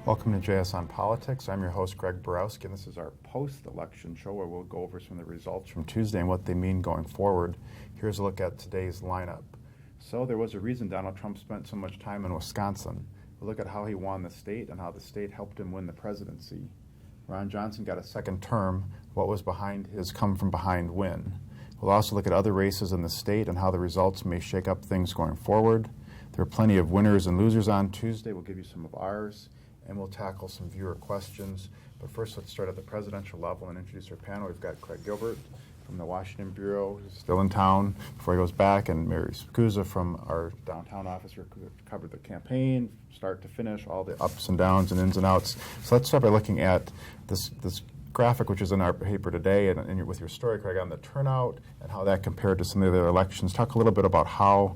Welcome to JS on Politics. I'm your host, Greg Borowski, and this is our post-election show where we'll go over some of the results from Tuesday and what they mean going forward. Here's a look at today's lineup. So there was a reason Donald Trump spent so much time in Wisconsin. We'll look at how he won the state and how the state helped him win the presidency. Ron Johnson got a second term. What was behind his come-from-behind win? We'll also look at other races in the state and how the results may shake up things going forward. There are plenty of winners and losers on Tuesday. We'll give you some of ours, and we'll tackle some viewer questions. But first, let's start at the presidential level and introduce our panel. We've got Craig Gilbert from the Washington Bureau, who's still in town before he goes back, and Mary Scusa from our downtown office, who covered the campaign, start to finish, all the ups and downs and ins and outs. So let's start by looking at this graphic, which is in our paper today, and with your story, Craig, on the turnout and how that compared to some of the other elections. Talk a little bit about how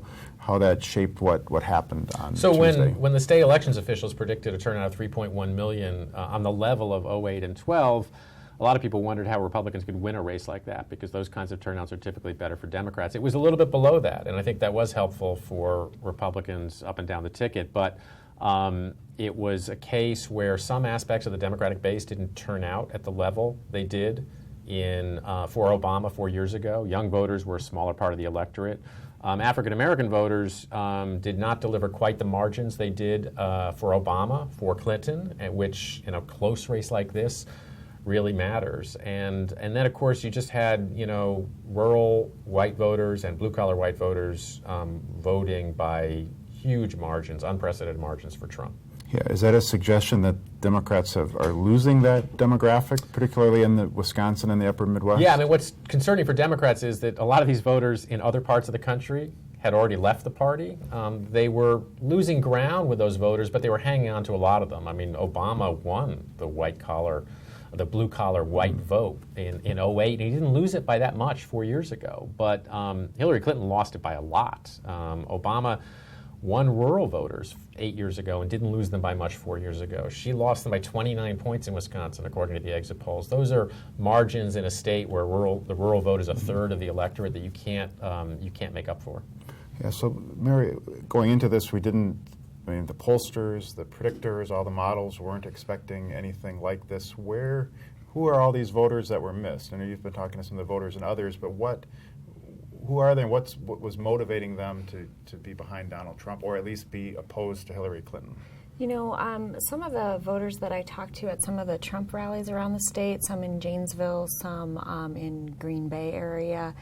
that shaped what happened on Tuesday. So when the state elections officials predicted a turnout of 3.1 million on the level of 08 and 12, a lot of people wondered how Republicans could win a race like that, because those kinds of turnouts are typically better for Democrats. It was a little bit below that, and I think that was helpful for Republicans up and down the ticket. But it was a case where some aspects of the Democratic base didn't turn out at the level they did for Obama 4 years ago. Young voters were a smaller part of the electorate. African-American voters did not deliver quite the margins they did for Obama, for Clinton, which in a close race like this really matters. And then, of course, you just had, rural white voters and blue-collar white voters voting by huge margins, unprecedented margins for Trump. Yeah, is that a suggestion that Democrats are losing that demographic, particularly in the Wisconsin and the upper Midwest? Yeah, I mean, what's concerning for Democrats is that a lot of these voters in other parts of the country had already left the party. They were losing ground with those voters, but they were hanging on to a lot of them. I mean, Obama won the blue-collar white vote in 08, and he didn't lose it by that much 4 years ago. But Hillary Clinton lost it by a lot. Obama won rural voters 8 years ago and didn't lose them by much 4 years ago. She lost them by 29 points in Wisconsin, according to the exit polls. Those are margins in a state where the rural vote is a third of the electorate that you can't make up for. Yeah, so Mary, going into this, the pollsters, the predictors, all the models weren't expecting anything like this. Who are all these voters that were missed? I know you've been talking to some of the voters and others, but who are they, and what was motivating them to be behind Donald Trump, or at least be opposed to Hillary Clinton? Some of the voters that I talked to at some of the Trump rallies around the state, some in Janesville, some in Green Bay area,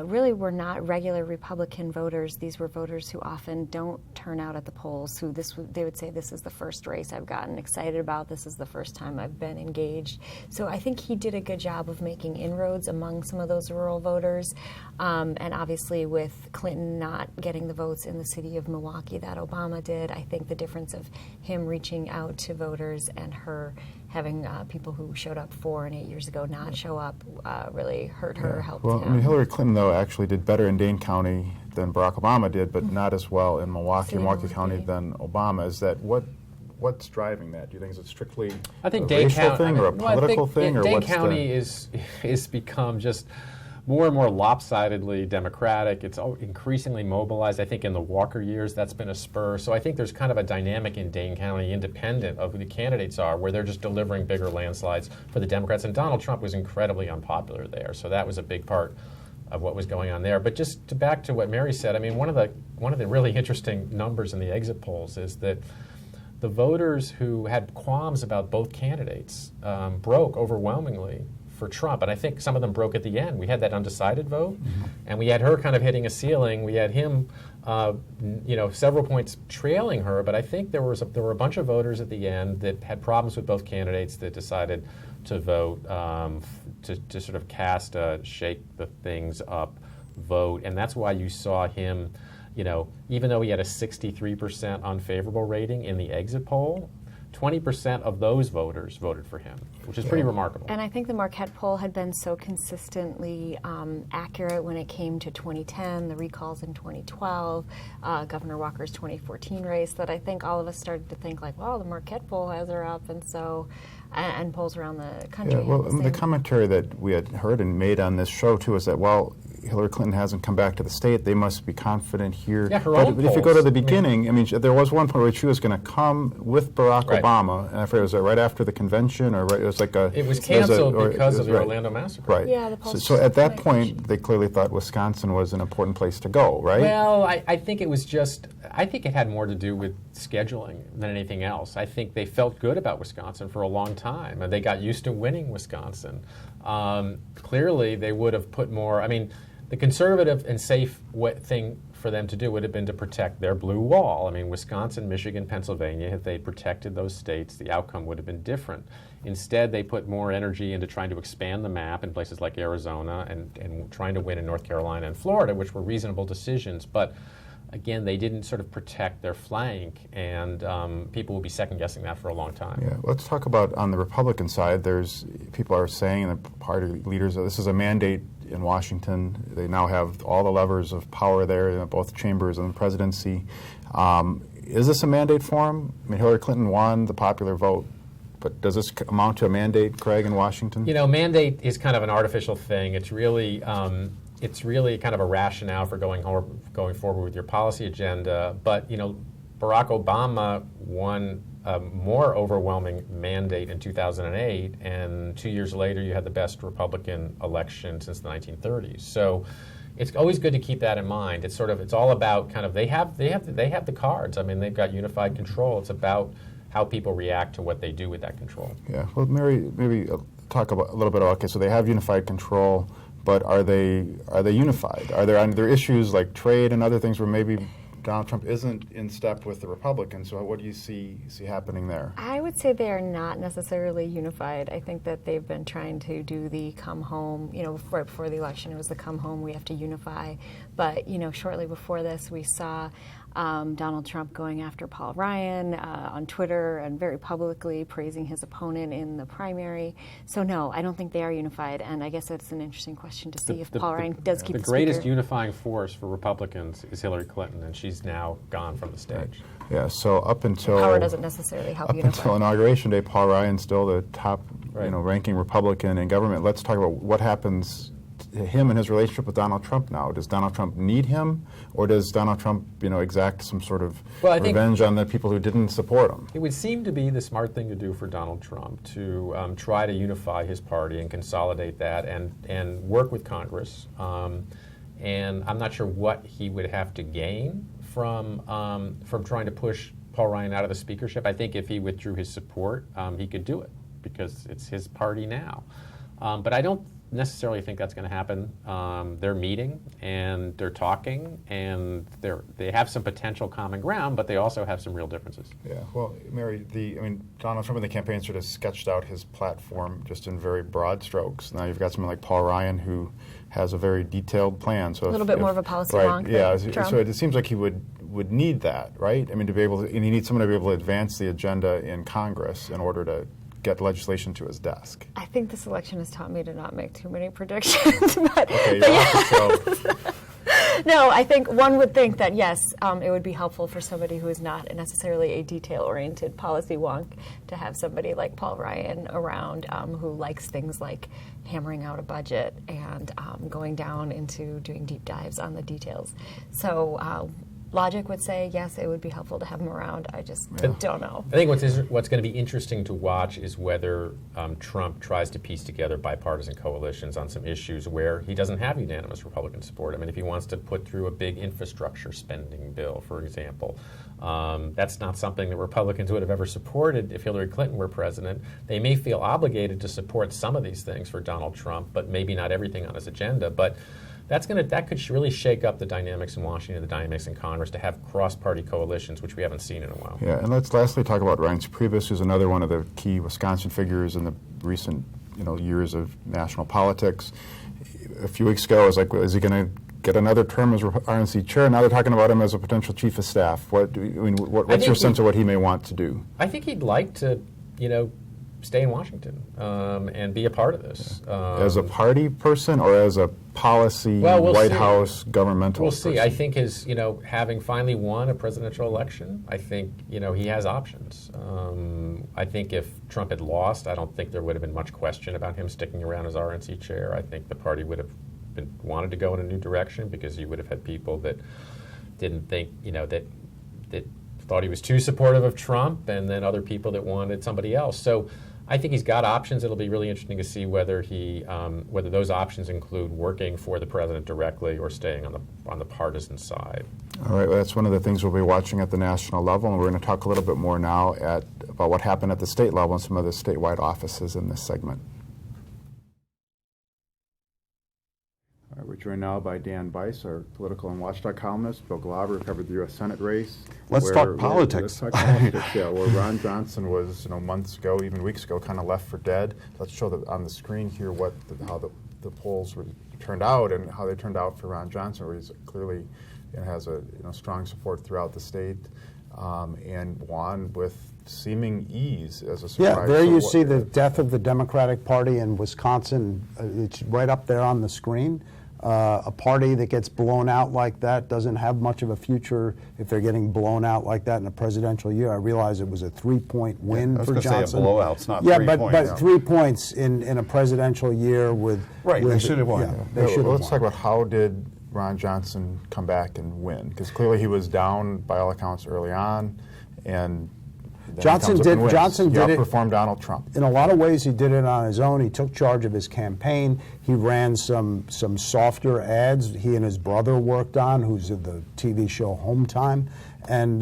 really were not regular Republican voters. These were voters who often don't turn out at the polls, they would say, this is the first race I've gotten excited about, this is the first time I've been engaged. So I think he did a good job of making inroads among some of those rural voters. And obviously with Clinton not getting the votes in the city of Milwaukee that Obama did, I think the difference of him reaching out to voters and her having people who showed up 4 and 8 years ago not show up really hurt her, helped him. Well, Hillary Clinton, though, actually did better in Dane County than Barack Obama did, but not as well in Milwaukee County than Obama. Is that what's driving that? Do you think it's strictly a racial thing or a political thing? Dane County is become just more and more lopsidedly Democratic. It's increasingly mobilized. I think in the Walker years, that's been a spur. So I think there's kind of a dynamic in Dane County, independent of who the candidates are, where they're just delivering bigger landslides for the Democrats. And Donald Trump was incredibly unpopular there. So that was a big part of what was going on there. But just back to what Mary said, I mean, one of the really interesting numbers in the exit polls is that the voters who had qualms about both candidates broke overwhelmingly for Trump, and I think some of them broke at the end. We had that undecided vote, and we had her kind of hitting a ceiling. We had him, several points trailing her, but I think there were a bunch of voters at the end that had problems with both candidates that decided to vote to sort of cast a shake the things up vote, and that's why you saw him, even though he had a 63% unfavorable rating in the exit poll, 20% of those voters voted for him, which is pretty remarkable. And I think the Marquette poll had been so consistently accurate when it came to 2010, the recalls in 2012, Governor Walker's 2014 race, that I think all of us started to think like, well, the Marquette poll has her up, and polls around the country. Yeah, well, the commentary that we had heard and made on this show, too, is that, well, Hillary Clinton hasn't come back to the state. They must be confident here. Yeah, her but own if you go to polls, the beginning, I mean, there was one point where she was going to come with Barack Right. Obama, and I forget, was it right after the convention, or right, it was like a... It was canceled or- because it of was the right. Orlando massacre. Right. Yeah, the So, polls so at that might point, they clearly thought Wisconsin was an important place to go, right? Well, I think it was just, I think it had more to do with scheduling than anything else. I think they felt good about Wisconsin for a long time, and they got used to winning Wisconsin. Clearly, they would have put more, I mean, the conservative and safe thing for them to do would have been to protect their blue wall. I mean, Wisconsin, Michigan, Pennsylvania, if they protected those states, the outcome would have been different. Instead, they put more energy into trying to expand the map in places like Arizona and trying to win in North Carolina and Florida, which were reasonable decisions. But again, they didn't sort of protect their flank, and people will be second-guessing that for a long time. Yeah, let's talk about on the Republican side. There's people are saying, and the party leaders, that this is a mandate in Washington. They now have all the levers of power there, in both chambers and the presidency. Is this a mandate for them? I mean, Hillary Clinton won the popular vote, but does this amount to a mandate, Craig, in Washington? You know, mandate is kind of an artificial thing. It's really kind of a rationale for going forward with your policy agenda. But, you know, Barack Obama won a more overwhelming mandate in 2008, and 2 years later you had the best Republican election since the 1930s. So it's always good to keep that in mind. It's all about kind of, they have the cards. I mean, they've got unified control. It's about how people react to what they do with that control. Yeah, well, Mary, maybe talk about a little bit about, okay, so they have unified control, but are they unified? Are there issues like trade and other things where maybe Donald Trump isn't in step with the Republicans? So what do you see happening there? I would say they are not necessarily unified. I think that they've been trying to do the come home, you know, right before the election, it was the come home, we have to unify. But, you know, shortly before this, we saw Donald Trump going after Paul Ryan on Twitter and very publicly praising his opponent in the primary. So no, I don't think they are unified, and I guess it's an interesting question to see if Paul Ryan does keep the greatest speaker. unifying force for Republicans is Hillary Clinton, and she's now gone from the stage. Right. Yeah, so up until Power doesn't necessarily help up unify. until Inauguration Day, Paul Ryan's still the top, Right. ranking Republican in government. Let's talk about what happens to him and his relationship with Donald Trump now. Does Donald Trump need him, or does Donald Trump, exact some sort of I think revenge on the people who didn't support him? it would seem to be the smart thing to do for Donald Trump to try to unify his party and consolidate that and work with Congress. And I'm not sure what he would have to gain from trying to push Paul Ryan out of the speakership. I think if he withdrew his support, he could do it because it's his party now. But I don't necessarily think that's going to happen. They're meeting and they're talking, and they have some potential common ground, but they also have some real differences. Yeah, well, Mary, Donald Trump in the campaign sort of sketched out his platform just in very broad strokes. Now you've got someone like Paul Ryan who has a very detailed plan. So A little bit more of a policy right, wonk yeah. than Trump. So it seems like he would need that, right? I mean, to be able to, and he needs someone to be able to advance the agenda in Congress in order to get legislation to his desk. I think this election has taught me to not make too many predictions. but, Okay, but you're yeah. off the show. No, I think one would think that, yes, it would be helpful for somebody who is not necessarily a detail-oriented policy wonk to have somebody like Paul Ryan around who likes things like hammering out a budget and going down into doing deep dives on the details. So logic would say, yes, it would be helpful to have him around. I just don't know. I think what's going to be interesting to watch is whether Trump tries to piece together bipartisan coalitions on some issues where he doesn't have unanimous Republican support. I mean, if he wants to put through a big infrastructure spending bill, for example, that's not something that Republicans would have ever supported if Hillary Clinton were president. They may feel obligated to support some of these things for Donald Trump, but maybe not everything on his agenda. But that could really shake up the dynamics in Washington, the dynamics in Congress, to have cross-party coalitions, which we haven't seen in a while. Yeah, and let's lastly talk about Reince Priebus, who's another one of the key Wisconsin figures in the recent years of national politics. A few weeks ago, I was like, is he going to get another term as RNC chair? Now they're talking about him as a potential chief of staff. What's your sense of what he may want to do? I think he'd like to, stay in Washington and be a part of this. As a party person or as a policy, we'll White see. House governmental We'll person? see. I think having finally won a presidential election, I think, he has options. I think if Trump had lost, I don't think there would have been much question about him sticking around as RNC chair. I think the party would have wanted to go in a new direction, because you would have had people that didn't think, that thought he was too supportive of Trump, and then other people that wanted somebody else. So I think he's got options. It'll be really interesting to see whether whether those options include working for the president directly or staying on the partisan side. All right, well, that's one of the things we'll be watching at the national level, and we're going to talk a little bit more now about what happened at the state level and some of the statewide offices in this segment. All right, we're joined now by Dan Bice, our political and watchdog columnist. Bill Glauber, who covered the U.S. Senate race. Let's talk politics. Let's talk politics, yeah, where Ron Johnson was, months ago, even weeks ago, kind of left for dead. Let's show on the screen here how the polls turned out and how they turned out for Ron Johnson, where he's clearly has a strong support throughout the state and won with seeming ease as a surprise. Yeah, there you see the death of the Democratic Party in Wisconsin. It's right up there on the screen. A party that gets blown out like that doesn't have much of a future if they're getting blown out like that in a presidential year. I realize it was a 3-point win for Johnson. I was going to say a blowout. It's not 3 points. But 3 points in a presidential year with... Right, they should have won. Yeah, they should have Let's won. talk about how did Ron Johnson come back and win? Because clearly he was down by all accounts early on, and Johnson did it. Outperformed Donald Trump. In a lot of ways, he did it on his own. He took charge of his campaign. He ran some softer ads he and his brother worked on, who's of the TV show Home Time, and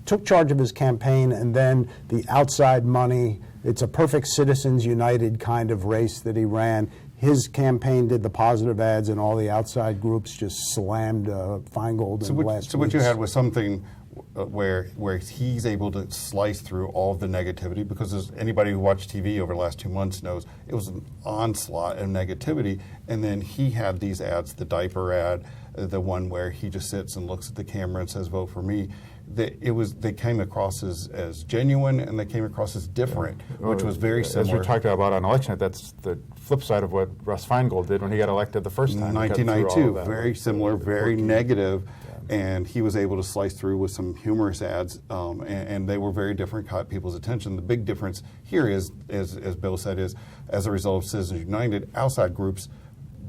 took charge of his campaign. And then the outside money. It's a perfect Citizens United kind of race that he ran. His campaign did the positive ads, and all the outside groups just slammed Feingold in the last So what you had was something where he's able to slice through all of the negativity, because as anybody who watched TV over the last 2 months knows, it was an onslaught of negativity. And then he had these ads, the diaper ad, the one where he just sits and looks at the camera and says, "Vote for me." They came across as genuine, and they came across as different, which was very similar. As we talked about on election night, that's the flip side of what Russ Feingold did when he got elected the first time. 1992, very similar, very negative. And he was able to slice through with some humorous ads, and they were very different, caught people's attention. The big difference here is, as Bill said, is as a result of Citizens United, outside groups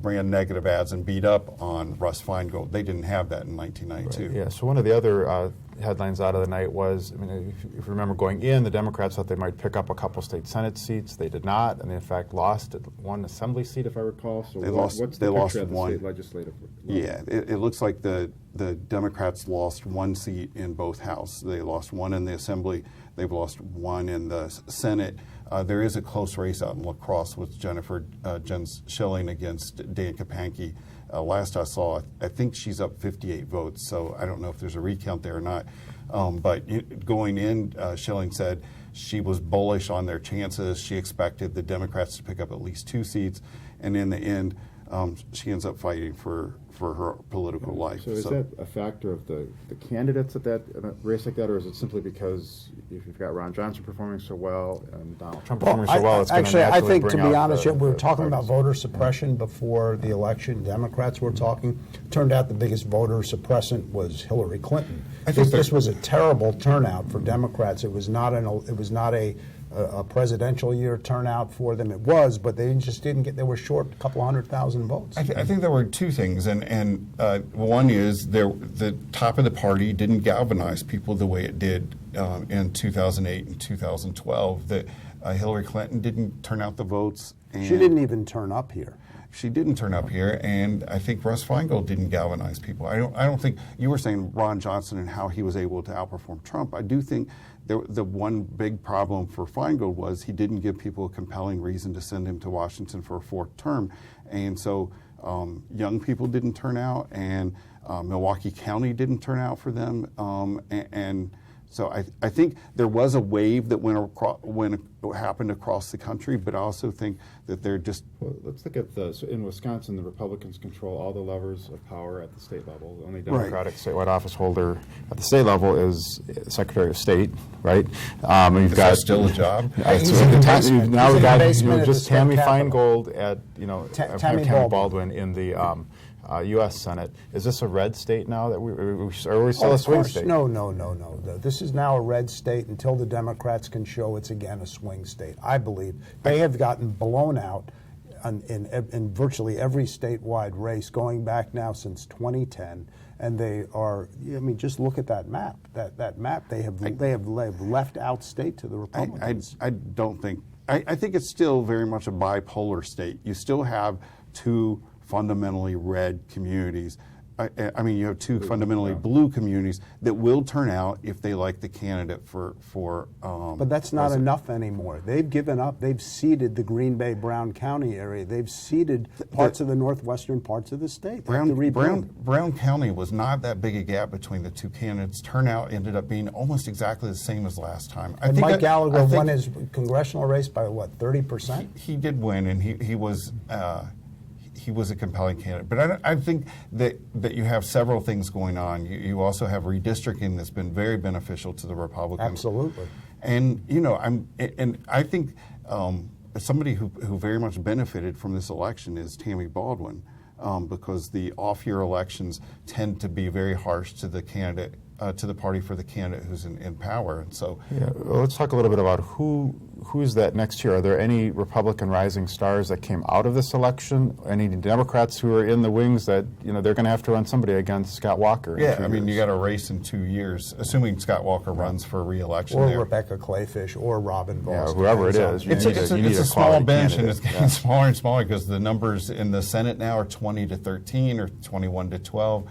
ran negative ads and beat up on Russ Feingold. They didn't have that in 1992. Right, yeah, so one of the other headlines out of the night was, if you remember going in, the Democrats thought they might pick up a couple state Senate seats. They did not, and they in fact lost one assembly seat, if I recall. So they what's the lost picture at the one. state legislative level? Yeah, it looks like the Democrats lost one seat in both houses. They lost one in the Assembly. They've lost one in the Senate. There is a close race out in La Crosse with Jen Schilling against Dan Kapanke. Last I saw, I think she's up 58 votes, so I don't know if there's a recount there or not. But going in, Schilling said she was bullish on their chances. She expected the Democrats to pick up at least 2 seats, and in the end, she ends up fighting for her political life. So is that a factor of the candidates at that race like that, or is it simply because if you've got Ron Johnson performing so well and Donald Trump performing so well, it's going to naturally I think, bring to be out honest, the we were talking about parties. voter suppression before the election. Democrats were talking. Turned out the biggest voter suppressant was Hillary Clinton. This was a terrible turnout for Democrats. It was not a presidential year turnout for them. It was, but they just didn't get. They were short a couple 100,000 votes. I think there were two things, and one is the top of the party didn't galvanize people the way it did in 2008 and 2012. That Hillary Clinton didn't turn out the votes. And She didn't even turn up here. She didn't turn up here, and I think Russ Feingold didn't galvanize people. I don't think you were saying Ron Johnson and how he was able to outperform Trump. I do think the one big problem for Feingold was he didn't give people a compelling reason to send him to Washington for a 4th term, and so young people didn't turn out, and Milwaukee County didn't turn out for them, and so I think there was a wave that happened across the country, but I also think that they're just... Well, let's look at so in Wisconsin, the Republicans control all the levers of power at the state level. The only Democratic statewide office holder at the state level is Secretary of State, right? Is that still a job? Now we've got just Tammy Feingold at Tammy Baldwin in the U.S. Senate. Is this a red state now? That are we still a swing state? No. This is now a red state until the Democrats can show it's again a swing state. I believe they have gotten blown out in virtually every statewide race going back now since 2010. And they are, I mean, just look at that map. That map, they have left out state to the Republicans. I don't think, I think it's still very much a bipolar state. You still have two fundamentally red communities. I mean, you have two fundamentally blue communities that will turn out if they like the candidate for but that's not enough anymore. They've given up. They've ceded the Green Bay, Brown County area. They've ceded parts of the northwestern parts of the state. Brown County was not that big a gap between the two candidates. Turnout ended up being almost exactly the same as last time. And Mike Gallagher won his congressional race by what, 30%? He did win, and he was a compelling candidate. But I think that you have several things going on. You also have redistricting that's been very beneficial to the Republicans. Absolutely. And I think somebody who very much benefited from this election is Tammy Baldwin, because the off-year elections tend to be very harsh to the candidate, to the party for the candidate who's in power. And so, well, let's talk a little bit about who's that next year. Are there any Republican rising stars that came out of this election? Any Democrats who are in the wings that they're going to have to run somebody against Scott Walker? Yeah, I mean, you got a race in 2 years, assuming Scott Walker runs for re-election. Or Rebecca Clayfish, or Robin Voss. Yeah, whoever it is. It's a small bench, and it's getting smaller and smaller because the numbers in the Senate now are 20 to 13 or 21 to 12.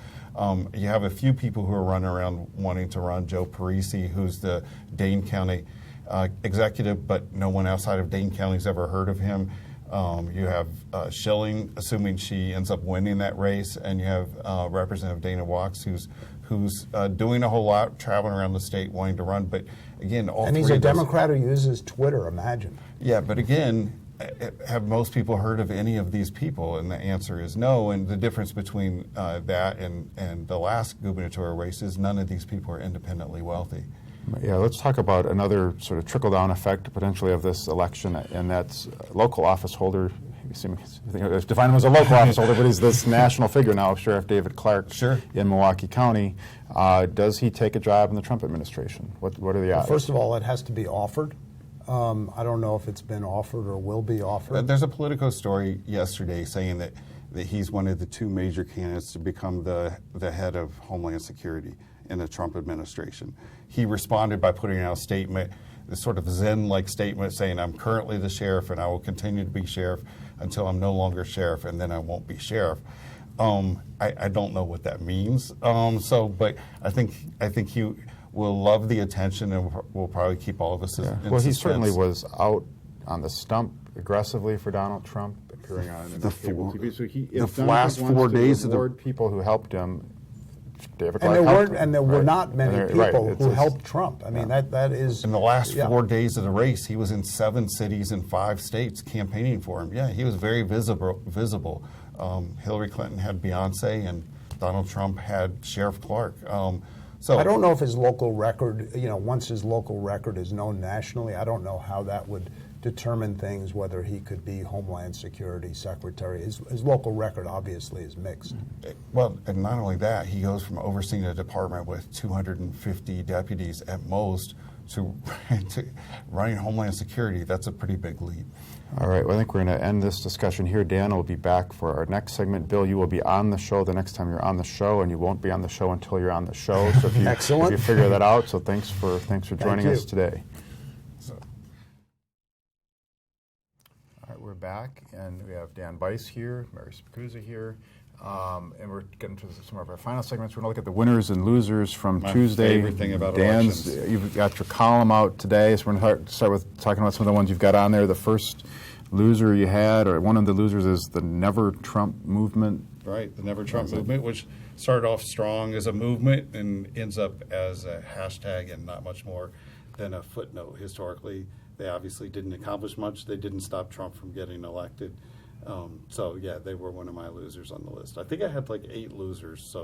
You have a few people who are running around wanting to run. Joe Parisi, who's the Dane County executive, but no one outside of Dane County's ever heard of him. You have Schilling, assuming she ends up winning that race, and you have Representative Dana Wachs, who's doing a whole lot, traveling around the state, wanting to run. But again, and he's a Democrat who uses Twitter. Imagine. Yeah, but again, have most people heard of any of these people? And the answer is no. And the difference between that and the last gubernatorial race is none of these people are independently wealthy. Yeah, let's talk about another sort of trickle-down effect potentially of this election, and that's local office holder. Define him as a local office holder, but he's this national figure now, Sheriff David Clarke in Milwaukee County. Does he take a job in the Trump administration? What are the odds? Well, first of all, it has to be offered. I don't know if it's been offered or will be offered. There's a Politico story yesterday saying that he's one of the two major candidates to become the head of Homeland Security in the Trump administration. He responded by putting out a statement, this sort of Zen-like statement saying, "I'm currently the sheriff and I will continue to be sheriff until I'm no longer sheriff, and then I won't be sheriff." I don't know what that means. But I think he will love the attention and will probably keep all of us in Well, he suspense. certainly was out on the stump aggressively for Donald Trump, appearing on cable TV. So the last 4 days of the people who helped him. David And there were not many people who helped Trump. I mean, that is... In the last 4 days of the race, he was in 7 cities in 5 states campaigning for him. Yeah, he was very visible. Hillary Clinton had Beyonce, and Donald Trump had Sheriff Clarke. So I don't know if his local record, once his local record is known nationally, I don't know how that would determine things, whether he could be Homeland Security Secretary. His local record obviously is mixed. Well, and not only that, he goes from overseeing a department with 250 deputies at most to running Homeland Security. That's a pretty big leap. All right, well, I think we're going to end this discussion here. Dan will be back for our next segment. Bill, you will be on the show the next time you're on the show, and you won't be on the show until you're on the show. So if you, Excellent. If you figure that out, so thanks for joining us today. All right, we're back, and we have Dan Bice here, Mary Spicuzza here, and we're getting to some of our final segments. We're going to look at the winners and losers from Tuesday. Favorite thing about Dan's, elections. you've got your column out today, so we're going to start with talking about some of the ones you've got on there. The first loser you had, or one of the losers, is the Never Trump movement. Right, the Never Trump movement, which started off strong as a movement and ends up as a hashtag and not much more than a footnote historically. They obviously didn't accomplish much. They didn't stop Trump from getting elected. Yeah, they were one of my losers on the list. I think I had like 8 losers,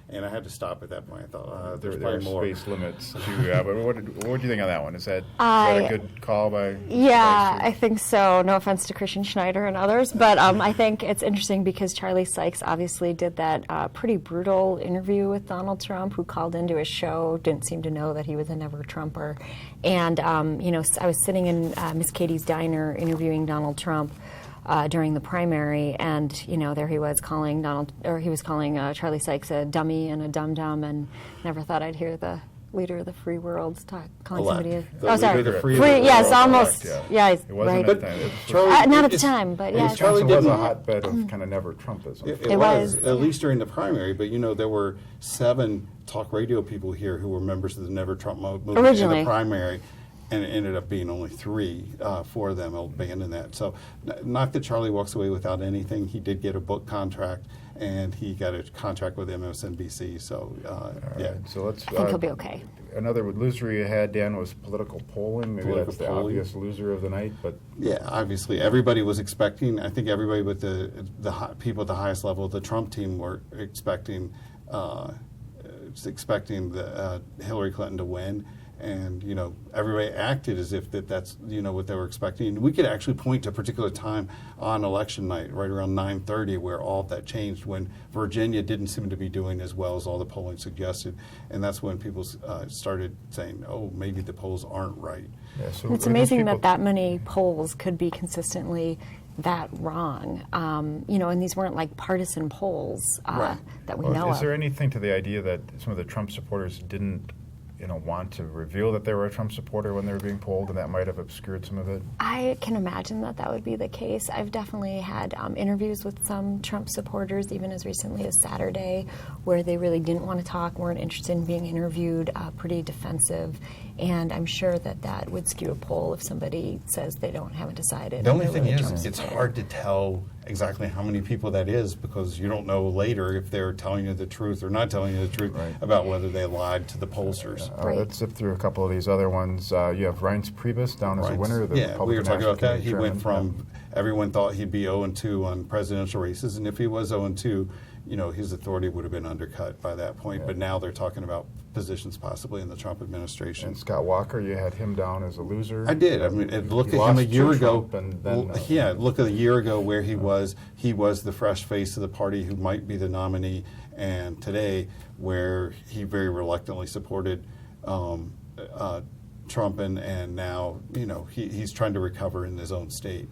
and I had to stop at that point. I thought, there's probably more. There are space limits but what do you think on that one? Is that a good call by? Yeah, I think so. No offense to Christian Schneider and others, but I think it's interesting because Charlie Sykes obviously did that pretty brutal interview with Donald Trump, who called into his show, didn't seem to know that he was a Never Trumper. And, I was sitting in Miss Katie's diner interviewing Donald Trump during the primary, and there he was calling Charlie Sykes a dummy and a dum-dum, and never thought I'd hear the leader of the free world calling somebody a... The leader of the free yes, world. almost. Correct, Yeah, It wasn't right. at the time. Not at the time, but yeah. Charlie Wisconsin was a didn't- hotbed of kind of never Trumpism. It was, at least during the primary, but there were 7 talk radio people here who were members of the Never Trump movement in Originally. the primary, and it ended up being only 3. 4 of them abandoned that. So, not that Charlie walks away without anything. He did get a book contract, and he got a contract with MSNBC. So, yeah. Right, so let's. I think he'll be okay. Another loser you had, Dan, was political polling. Maybe Political that's the polling. obvious loser of the night, but Yeah, obviously, everybody was expecting. I think everybody with the people at the highest level of the Trump team were expecting the Hillary Clinton to win, and everybody acted as if that's what they were expecting. We could actually point to a particular time on election night, right around 9:30, where all of that changed, when Virginia didn't seem to be doing as well as all the polling suggested, and that's when people started saying, "Oh, maybe the polls aren't right." yeah, so It's are these amazing people- that many polls could be consistently that wrong. And these weren't like partisan polls Right. that we Well, know is of. there anything to the idea that some of the Trump supporters didn't, want to reveal that they were a Trump supporter when they were being polled, and that might have obscured some of it? I can imagine that would be the case. I've definitely had interviews with some Trump supporters, even as recently as Saturday, where they really didn't want to talk, weren't interested in being interviewed, pretty defensive. And I'm sure that would skew a poll if somebody says they haven't decided. The only and they're thing really is, Trump it's supporter. hard to tell exactly how many people that is, because you don't know later if they're telling you the truth or not telling you the truth Right. about whether they lied to the pollsters. Right. Let's zip through a couple of these other ones. You have Reince Priebus down as a winner. The Yeah, we Republican were talking National about that. Committee He went chairman. from, everyone thought he'd be 0-2 on presidential races, and if he was 0-2, his authority would have been undercut by that point. Yeah. But now they're talking about positions possibly in the Trump administration. And Scott Walker, you had him down as a loser. I did. I mean, look He at him a lost year to ago. Trump and then, Yeah, look at a year ago where he was. He was the fresh face of the party who might be the nominee, and today, where he very reluctantly supported Trump, and now he's trying to recover in his own state.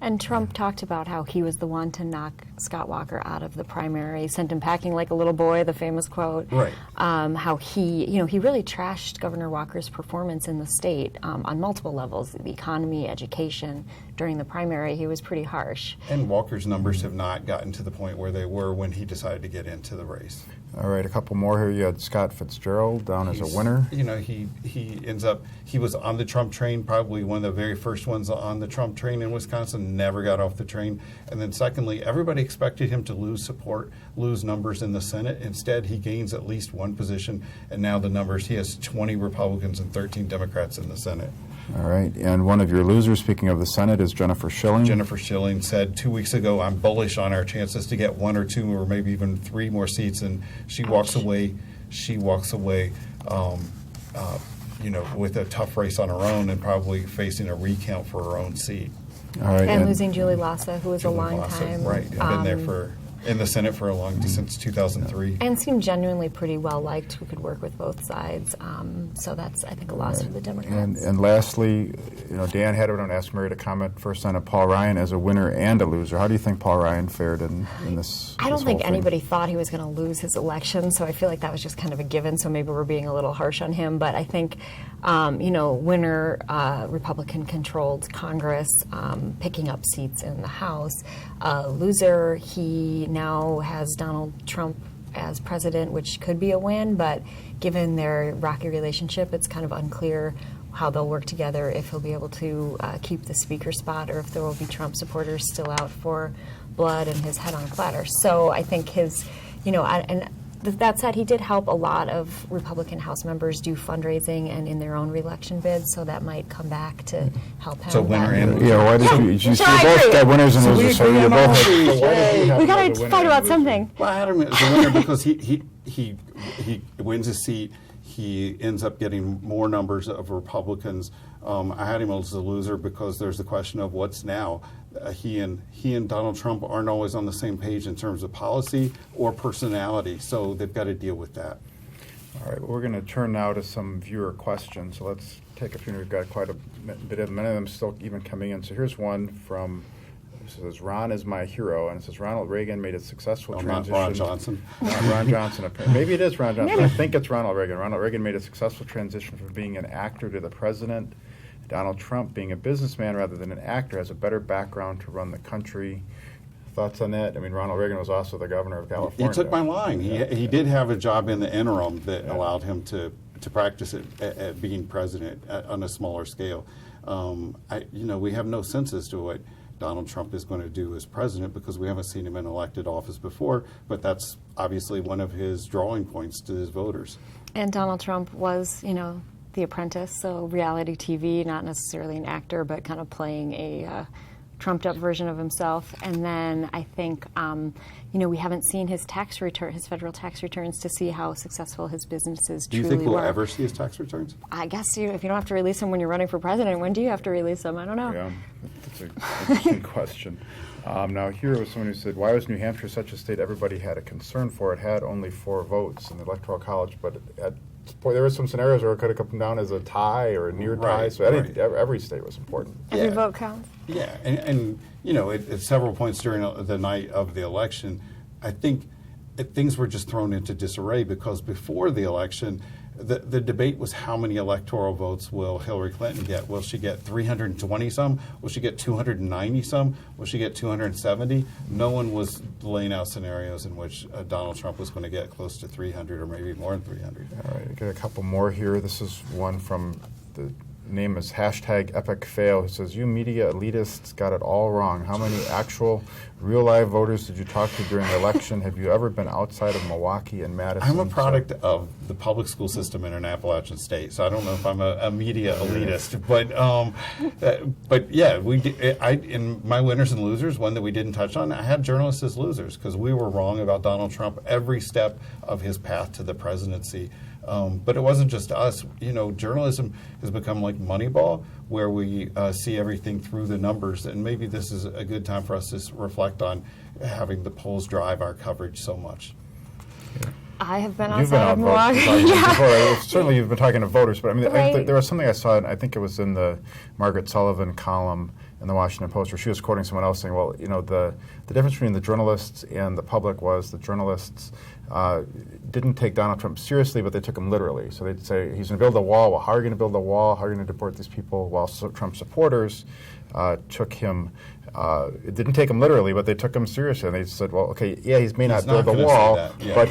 And Trump talked about how he was the one to knock Scott Walker out of the primary, sent him packing like a little boy, the famous quote. Right. How he really trashed Governor Walker's performance in the state on multiple levels, the economy, education. During the primary, he was pretty harsh. And Walker's numbers have not gotten to the point where they were when he decided to get into the race. All right, a couple more here. You had Scott Fitzgerald down as a winner. He ends up, he was on the Trump train, probably one of the very first ones on the Trump train in Wisconsin, never got off the train. And then secondly, everybody expected him to lose support, lose numbers in the Senate. Instead, he gains at least one position, and now the numbers, he has 20 Republicans and 13 Democrats in the Senate. All right, and one of your losers, speaking of the Senate, is Jennifer Schilling. Jennifer Schilling said 2 weeks ago, "I'm bullish on our chances to get 1 or 2 or maybe even 3 more seats," and she walks away. With a tough race on her own and probably facing a recount for her own seat. All right, And losing Julie Lassa, who was Julie a long Lawson, time. right? Been there in the Senate for a long since 2003. And seemed genuinely pretty well liked, who could work with both sides. So that's, I think, a loss for the Democrats. And lastly, Dan had it on Ask Mary to comment first on Paul Ryan as a winner and a loser. How do you think Paul Ryan fared in this? I don't this think whole thing? anybody thought he was going to lose his election, so I feel like that was just kind of a given, so maybe we're being a little harsh on him. But I think, winner, Republican-controlled Congress, picking up seats in the House. Loser, he now has Donald Trump as president, which could be a win, but given their rocky relationship, it's kind of unclear how they'll work together, if he'll be able to keep the speaker spot, or if there will be Trump supporters still out for blood and his head on a platter. So I think his, that said, he did help a lot of Republican House members do fundraising and in their own reelection bids, so that might come back to help him. So winner and loser. Yeah, why did you? You So I both agree. got winners and losers, so you both. We got to fight about something. Well, I had him as a winner because he wins his seat. He ends up getting more numbers of Republicans. I had him as a loser because there's the question of what's now. He and Donald Trump aren't always on the same page in terms of policy or personality, so they've got to deal with that. All right, well, we're going to turn now to some viewer questions. So let's take a few. We've got quite a bit of them. Many of them still even coming in. So here's one from says, Ron is my hero, and it says Ronald Reagan made a successful Not transition. Ron Johnson. Not Ron Johnson. Maybe it is Ron Johnson. I think it's Ronald Reagan. Ronald Reagan made a successful transition from being an actor to the president. Donald Trump, being a businessman rather than an actor, has a better background to run the country. Thoughts on that? I mean, Ronald Reagan was also the governor of California. He took my line. He did have a job in the interim that allowed him to practice at being president on a smaller scale. We have no sense as to what Donald Trump is going to do as president because we haven't seen him in elected office before, but that's obviously one of his drawing points to his voters. And Donald Trump was, The Apprentice, so reality TV, not necessarily an actor, but kind of playing a trumped-up version of himself. And then I think, we haven't seen his federal tax returns to see how successful his businesses truly were. Do you think we'll ever see his tax returns? I guess if you don't have to release them when you're running for president, when do you have to release them? I don't know. Yeah, that's an interesting question. Now, here was someone who said, why was New Hampshire such a state everybody had a concern for? It had only 4 votes in the Electoral College, but there were some scenarios where it could have come down as a tie or a near tie, so every state was important. Every vote counts. Yeah, and at several points during the night of the election, I think things were just thrown into disarray because before the election, the debate was how many electoral votes will Hillary Clinton get? Will she get 320 some? Will she get 290 some? Will she get 270? No one was laying out scenarios in which Donald Trump was going to get close to 300 or maybe more than 300. All right, I got a couple more here. This is one from the name is #EpicFail. It says, you media elitists got it all wrong. How many actual real live voters did you talk to during the election? Have you ever been outside of Milwaukee and Madison? I'm a product of the public school system in an Appalachian state, so I don't know if I'm a media elitist, but yeah, in my winners and losers, one that we didn't touch on, I had journalists as losers because we were wrong about Donald Trump every step of his path to the presidency. But it wasn't just us. Journalism has become like Moneyball, where we see everything through the numbers. And maybe this is a good time for us to reflect on having the polls drive our coverage so much. Yeah. I have been You've been outside of out Milwaukee. before. Certainly you've been talking to voters, but I mean, Right. there was something I saw, and I think it was in the Margaret Sullivan column in the Washington Post, where she was quoting someone else saying, well, the difference between the journalists and the public was the journalists didn't take Donald Trump seriously, but they took him literally. So they'd say, he's going to build a wall. Well, how are you going to build a wall? How are you going to deport these people? While Trump supporters took him, it didn't take him literally, but they took him seriously. And they said, well, okay, yeah, he may not build a wall, but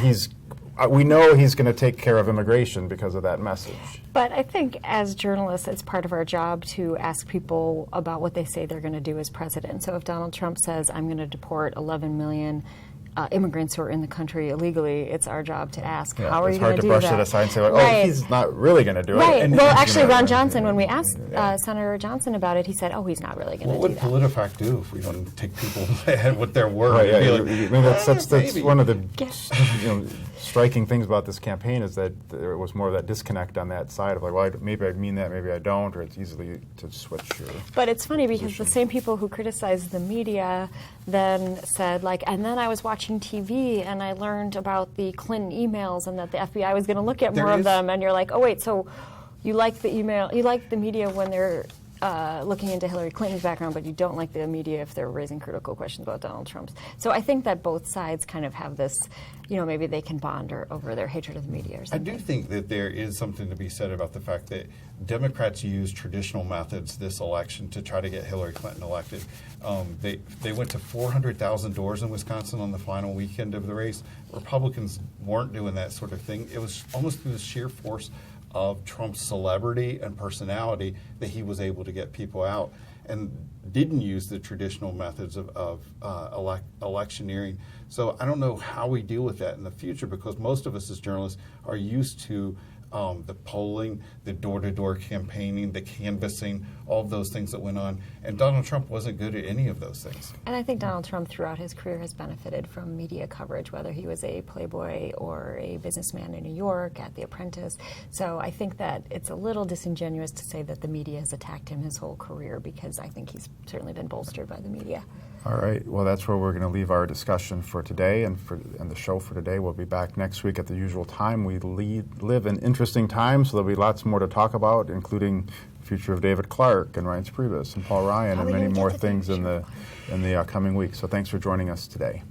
we know he's going to take care of immigration because of that message. But I think as journalists, it's part of our job to ask people about what they say they're going to do as president. So if Donald Trump says, I'm going to deport 11 million immigrants who are in the country illegally, it's our job to ask, how are you going to do that? It's hard to brush it aside and say, oh, he's not really going to do it. Right. Well, actually, Ron Johnson, when we asked Senator Johnson about it, he said, he's not really going to do that. What would PolitiFact do if we don't take people at what their word? Right, that's one of the striking things about this campaign is that there was more of that disconnect on that side of like, well, maybe I mean that, maybe I don't, or it's easily to switch your But it's funny because position. the same people who criticized the media then said, and then I was watching TV and I learned about the Clinton emails and that the FBI was going to look at more of them, and you're like, oh wait, so you like the media when they're looking into Hillary Clinton's background, but you don't like the media if they're raising critical questions about Donald Trump's. So I think that both sides kind of have this, maybe they can bond over their hatred of the media or something. I do think that there is something to be said about the fact that Democrats used traditional methods this election to try to get Hillary Clinton elected. They went to 400,000 doors in Wisconsin on the final weekend of the race. Republicans weren't doing that sort of thing. It was almost through the sheer force of Trump's celebrity and personality that he was able to get people out, and didn't use the traditional methods of electioneering. So I don't know how we deal with that in the future, because most of us as journalists are used to the polling, the door-to-door campaigning, the canvassing, all of those things that went on. And Donald Trump wasn't good at any of those things. And I think Donald Trump throughout his career has benefited from media coverage, whether he was a playboy or a businessman in New York at The Apprentice. So I think that it's a little disingenuous to say that the media has attacked him his whole career, because I think he's certainly been bolstered by the media. All right. Well, that's where we're going to leave our discussion for today and the show for today. We'll be back next week at the usual time. We live in interesting interesting time, so there'll be lots more to talk about, including the future of David Clarke and Reince Priebus and Paul Ryan and Probably many gonna more get to things that in the coming weeks. So thanks for joining us today.